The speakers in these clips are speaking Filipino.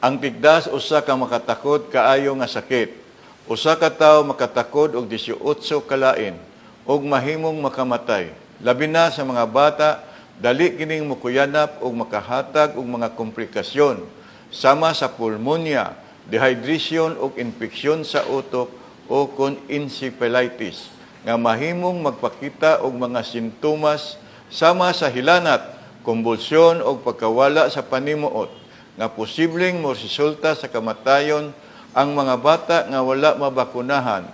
Ang tigdas usa ka makatakod kaayo nga sakit. Usa ka tawo makatakod og 18 kalain ug mahimong makamatay. Labi na sa mga bata, dali kining mukuyanap og makahatag og mga komplikasyon sama sa pulmonya, dehydration ug infeksyon sa utok o kon encephalitis nga mahimong magpakita og mga sintomas sama sa hilanat, kumbulsyon o pagkawala sa panimuot nga posibleng moresulta sa kamatayon ang mga bata nga wala mabakunahan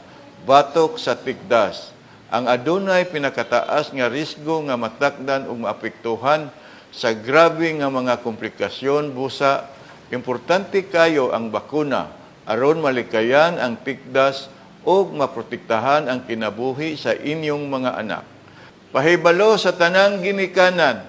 batok sa tigdas. Ang adunay pinakataas nga risgo nga matakdan o maapektuhan sa grabe nga mga komplikasyon busa. Importante kayo ang bakuna aron malikayan ang tigdas o maprotektahan ang kinabuhi sa inyong mga anak. Pahibalo sa tanang ginikanan,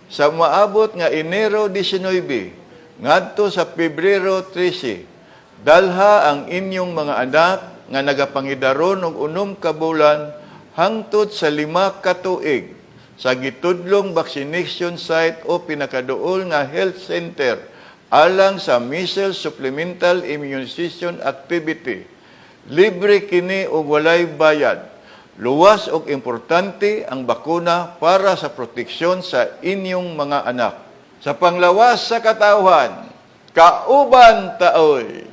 sa maabot nga Enero 19 ngadto sa Pebrero 13, dalha ang inyong mga anak nga nagapangidaron og 6 ka bulan hangtod sa 5 ka tuig sa gitudlong vaccination site o pinakaduol nga health center alang sa measles supplemental immunization activity. Libre kini og walay bayad. Luwas og importante ang bakuna para sa proteksyon sa inyong mga anak. Sa panglawas sa katawhan, kauban taoy!